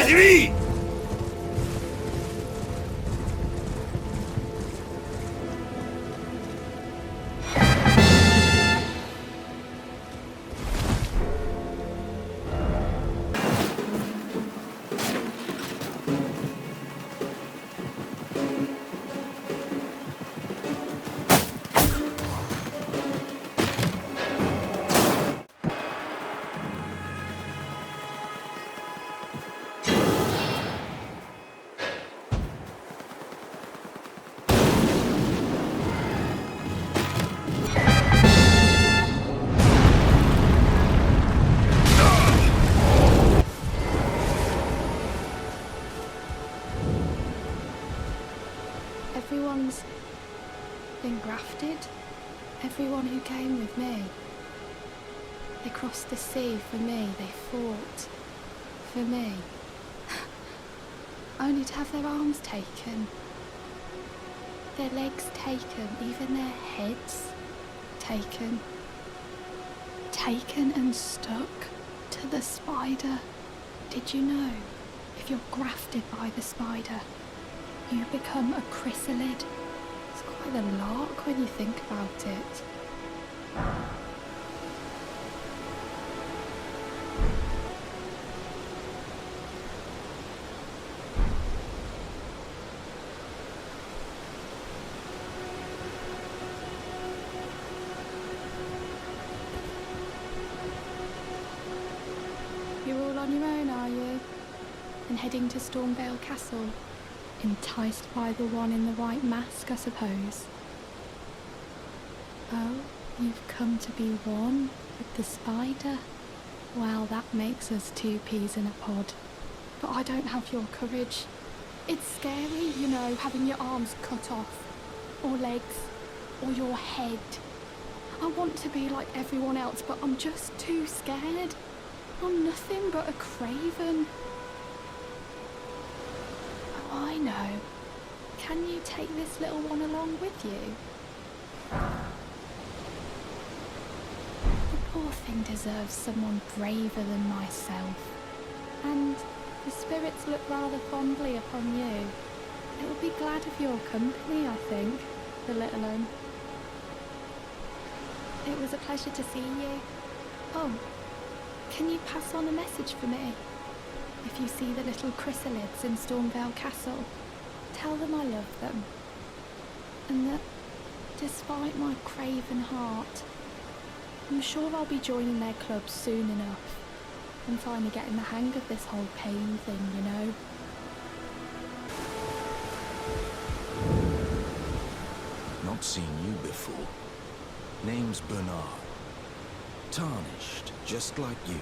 Let me! Everyone's been grafted. Everyone who came with me. They crossed the sea for me. They fought for me. Only to have their arms taken. Their legs taken. Even their heads taken. Taken and stuck to the spider. Did you know? If you're grafted by the spider, you become a chrysalid. It's quite a lark when you think about it. You're all on your own, are you? And heading to Stormvale Castle? Enticed by the one in the white mask, I suppose. Oh, you've come to be one with the spider? Well, that makes us two peas in a pod. But I don't have your courage. It's scary, you know, having your arms cut off, or legs, or your head. I want to be like everyone else, but I'm just too scared. I'm nothing but a craven. I know. Can you take this little one along with you? The poor thing deserves someone braver than myself. And the spirits look rather fondly upon you. It'll be glad of your company, I think, the little one. It was a pleasure to see you. Oh, can you pass on a message for me? If you see the little chrysalids in Stormvale Castle, tell them I love them. And that, despite my craven heart, I'm sure I'll be joining their club soon enough. I'm finally getting the hang of this whole pain thing, you know. Not seen you before. Name's Bernard. Tarnished, just like you.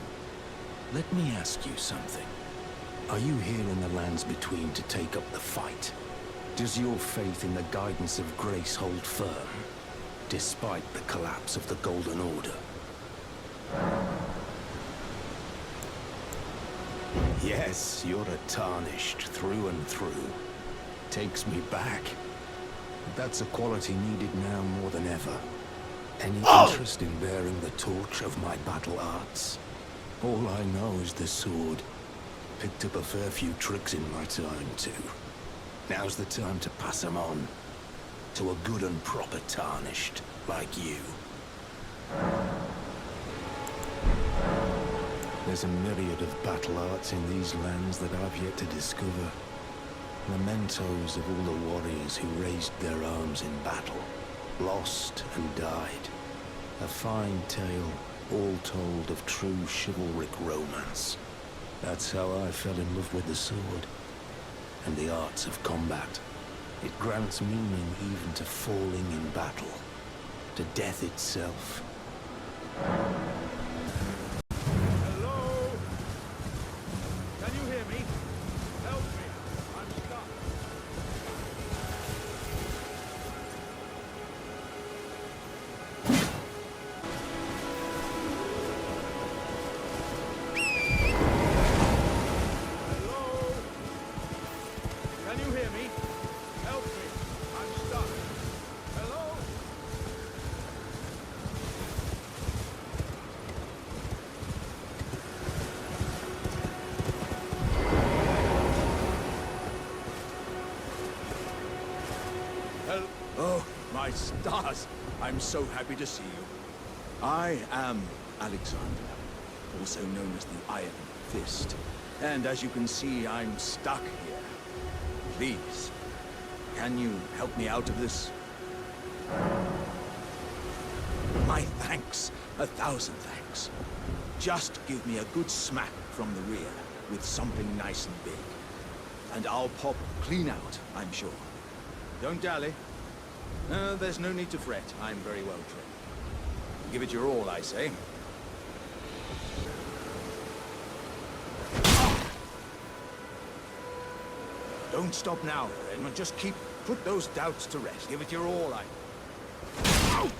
Let me ask you something. Are you here in the lands between to take up the fight? Does your faith in the guidance of grace hold firm, despite the collapse of the Golden Order? Yes, you're a Tarnished through and through. Takes me back. But that's a quality needed now more than ever. Any interest in bearing the torch of my battle arts? All I know is the sword. Picked up a fair few tricks in my time, too. Now's the time to pass them on. To a good and proper Tarnished, like you. There's a myriad of battle arts in these lands that I've yet to discover. Mementos of all the warriors who raised their arms in battle. Lost and died. A fine tale, all told of true chivalric romance. That's how I fell in love with the sword, and the arts of combat. It grants meaning even to falling in battle, to death itself. Hello? Can you hear me? Help me. I'm stuck. Can you hear me? Help me. I'm stuck. Hello? Oh, my stars! I'm so happy to see you. I am Alexander, also known as the Iron Fist. And as you can see, I'm stuck here. Please, can you help me out of this? My thanks. 1,000 thanks. Just give me a good smack from the rear with something nice and big. And I'll pop clean out, I'm sure. Don't dally. There's no need to fret. I'm very well trained. Give it your all, I say. Don't stop now, Fred. Just put those doubts to rest. Give it your all, Ouch!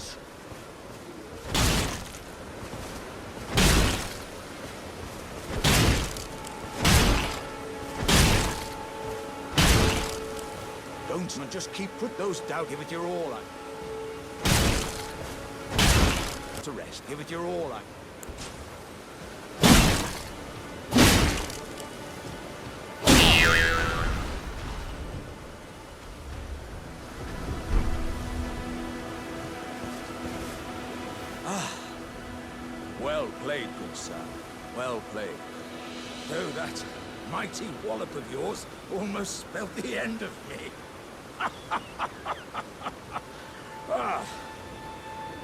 Don't just put those doubts. Give it your all, to rest. Give it your all, Well played, good sir. Well played. Though that mighty wallop of yours almost spelled the end of me.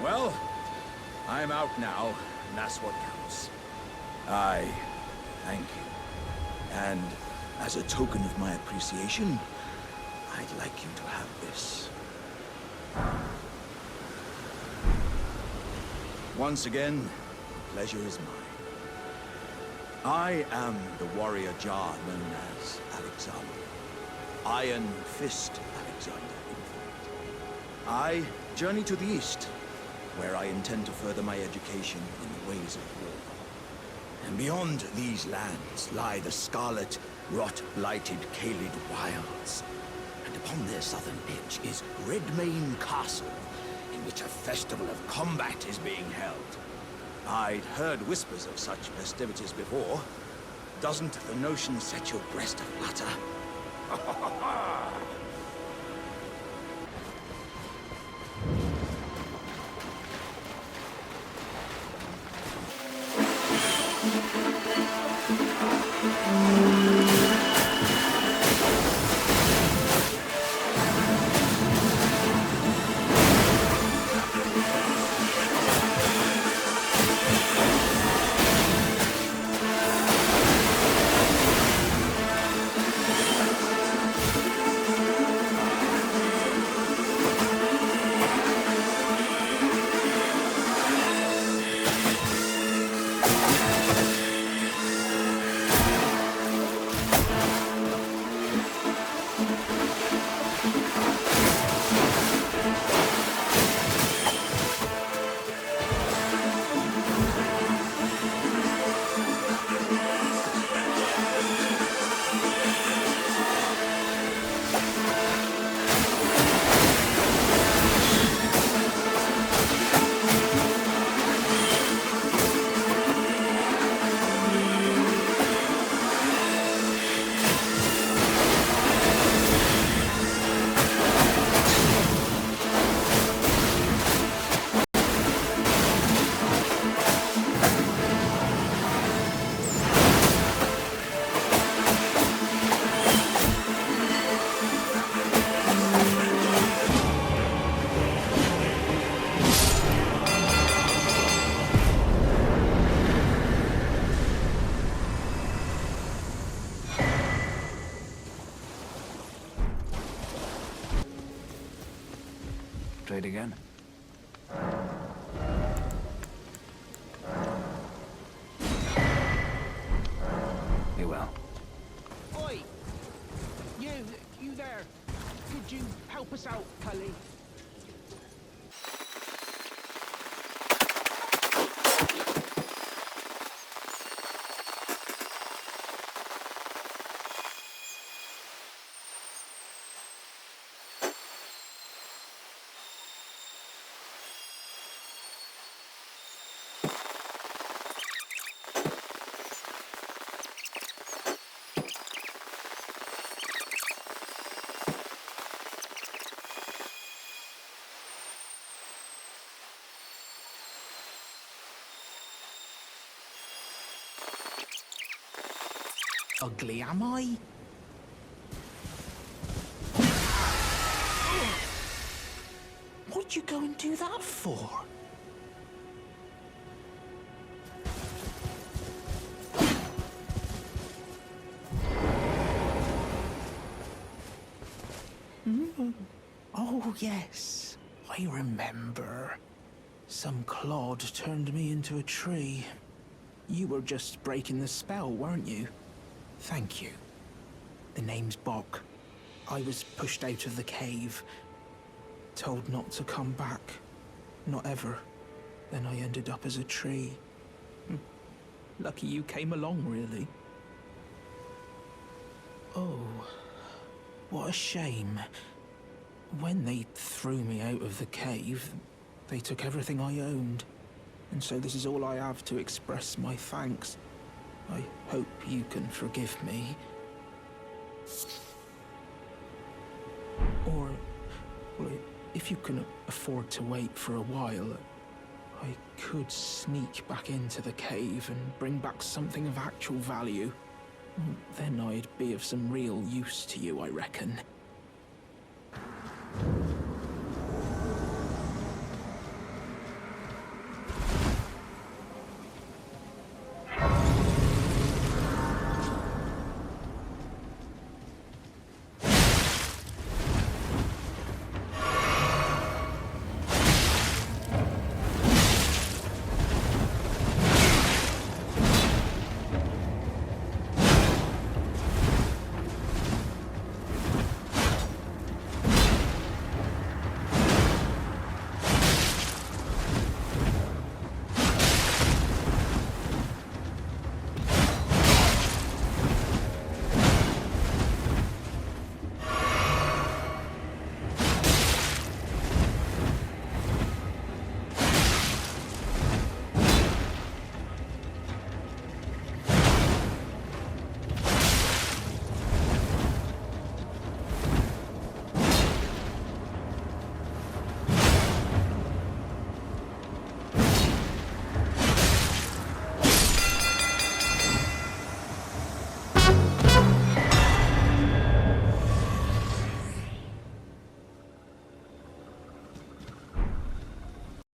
Well, I'm out now, and that's what counts. I thank you. And as a token of my appreciation, I'd like you to have this. Once again, the pleasure is mine. I am the warrior Jar known as Alexander. Iron Fist Alexander, in fact. I journey to the east, where I intend to further my education in the ways of war. And beyond these lands lie the scarlet, rot-blighted Caelid wilds. And upon their southern edge is Redmane Castle, in which a festival of combat is being held. I'd heard whispers of such festivities before. Doesn't the notion set your breast aflutter? Trade again? You will. Oi! You there. Could you help us out, Cully? ugly, am I? What'd you go and do that for? Oh, yes, I remember. Some clod turned me into a tree. You were just breaking the spell, weren't you? Thank you. The name's Bok. I was pushed out of the cave, told not to come back. Not ever. Then I ended up as a tree. Lucky you came along, really. Oh, what a shame. When they threw me out of the cave, they took everything I owned. And so this is all I have to express my thanks. I hope you can forgive me. Or, well, if you can afford to wait for a while, I could sneak back into the cave and bring back something of actual value. Then I'd be of some real use to you, I reckon.